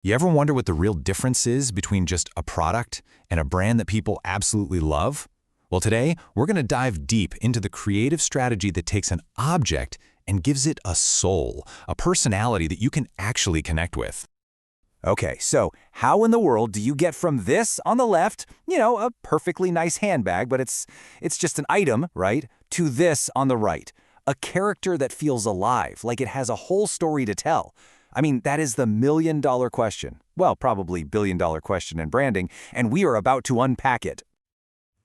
You ever wonder what the real difference is between just a product and a brand that people absolutely love? Well, today, we're going to dive deep into the creative strategy that takes an object and gives it a soul, a personality that you can actually connect with. Okay, so how in the world do you get from this on the left, a perfectly nice handbag, but it's just an item, right, to this on the right, a character that feels alive, like it has a whole story to tell? I mean, that is the million-dollar question. Well, probably billion-dollar question in branding, and we are about to unpack it.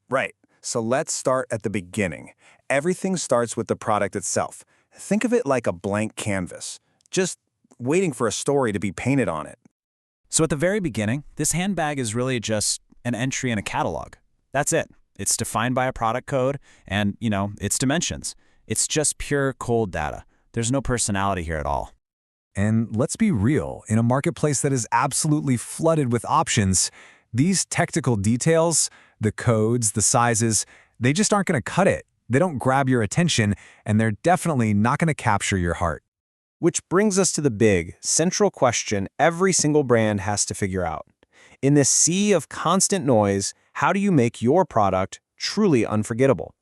Right. So let's start at the beginning. Everything starts with the product itself. Think of it like a blank canvas, just waiting for a story to be painted on it. So at the very beginning, this handbag is really just an entry in a catalog. That's it. It's defined by a product code and, its dimensions. It's just pure cold data. There's no personality here at all. And let's be real, in a marketplace that is absolutely flooded with options, these technical details, the codes, the sizes, they just aren't going to cut it. They don't grab your attention, and they're definitely not going to capture your heart. Which brings us to the big, central question every single brand has to figure out. In this sea of constant noise, how do you make your product truly unforgettable?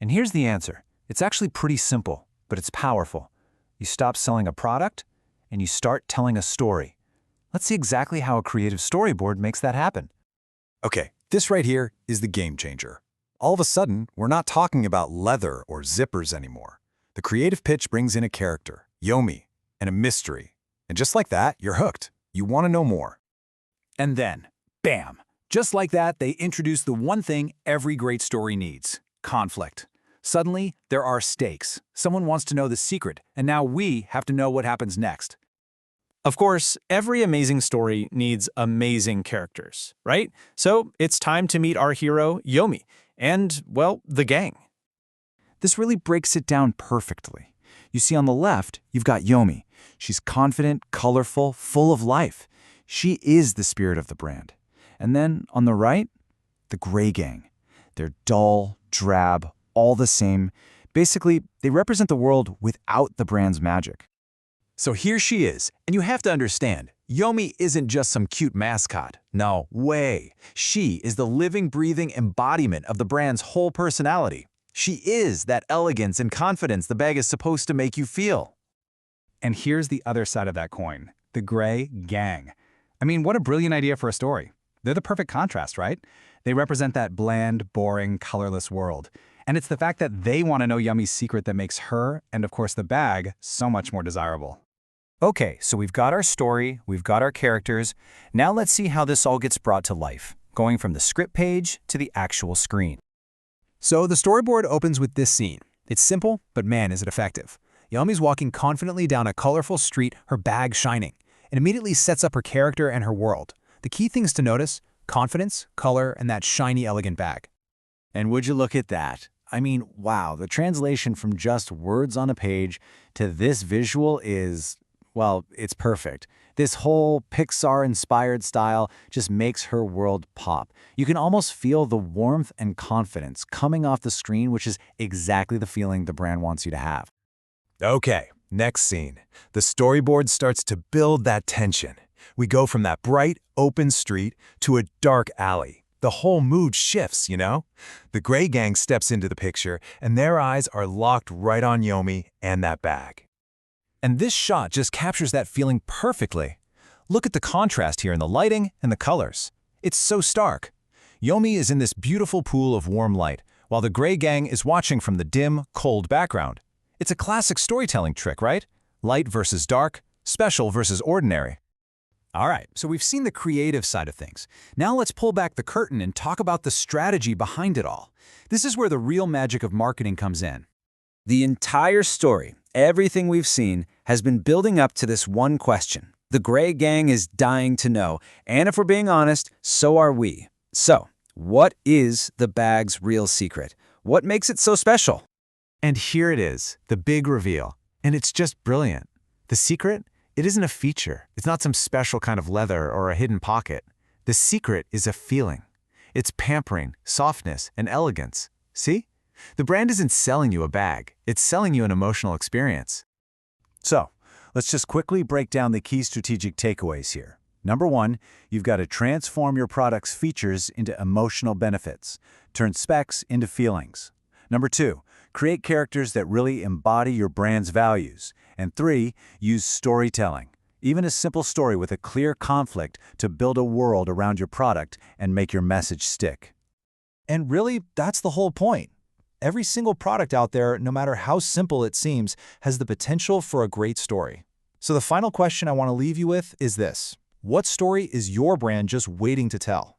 And here's the answer. It's actually pretty simple, but it's powerful. You stop selling a product, and you start telling a story. Let's see exactly how a creative storyboard makes that happen. Okay, this right here is the game changer. All of a sudden, we're not talking about leather or zippers anymore. The creative pitch brings in a character, Yomi, and a mystery. And just like that, you're hooked. You want to know more. And then, bam! Just like that, they introduce the one thing every great story needs: conflict. Suddenly, there are stakes. Someone wants to know the secret, and now we have to know what happens next. Of course, every amazing story needs amazing characters, right? So it's time to meet our hero, Yomi, and, well, the gang. This really breaks it down perfectly. You see on the left, you've got Yomi. She's confident, colorful, full of life. She is the spirit of the brand. And then on the right, the Gray Gang. They're dull, drab, all the same. Basically, they represent the world without the brand's magic. So here she is, and you have to understand, Yomi isn't just some cute mascot. No way. She is the living, breathing embodiment of the brand's whole personality. She is that elegance and confidence the bag is supposed to make you feel. And here's the other side of that coin, the Gray Gang. I mean, what a brilliant idea for a story. They're the perfect contrast, right? They represent that bland, boring, colorless world. And it's the fact that they want to know Yomi's secret that makes her, and of course the bag, so much more desirable. Okay, so we've got our story, we've got our characters. Now let's see how this all gets brought to life, going from the script page to the actual screen. So the storyboard opens with this scene. It's simple, but man, is it effective. Yomi's walking confidently down a colorful street, her bag shining. It immediately sets up her character and her world. The key things to notice: confidence, color, and that shiny, elegant bag. And would you look at that? I mean, wow, the translation from just words on a page to this visual is, well, it's perfect. This whole Pixar-inspired style just makes her world pop. You can almost feel the warmth and confidence coming off the screen, which is exactly the feeling the brand wants you to have. Okay, next scene. The storyboard starts to build that tension. We go from that bright, open street to a dark alley. The whole mood shifts, The Gray Gang steps into the picture, and their eyes are locked right on Yomi and that bag. And this shot just captures that feeling perfectly. Look at the contrast here in the lighting and the colors. It's so stark. Yomi is in this beautiful pool of warm light, while the Gray Gang is watching from the dim, cold background. It's a classic storytelling trick, right? Light versus dark, special versus ordinary. All right, so we've seen the creative side of things. Now let's pull back the curtain and talk about the strategy behind it all. This is where the real magic of marketing comes in. The entire story, everything we've seen, has been building up to this one question. The Gray Gang is dying to know, and if we're being honest, so are we. So, what is the bag's real secret? What makes it so special? And here it is, the big reveal. And it's just brilliant. The secret? It isn't a feature. It's not some special kind of leather or a hidden pocket. The secret is a feeling. It's pampering, softness, and elegance. See? The brand isn't selling you a bag. It's selling you an emotional experience. So, let's just quickly break down the key strategic takeaways here. Number 1, you've got to transform your product's features into emotional benefits. Turn specs into feelings. Number 2, create characters that really embody your brand's values. And 3, use storytelling. Even a simple story with a clear conflict to build a world around your product and make your message stick. And really, that's the whole point. Every single product out there, no matter how simple it seems, has the potential for a great story. So the final question I want to leave you with is this. What story is your brand just waiting to tell?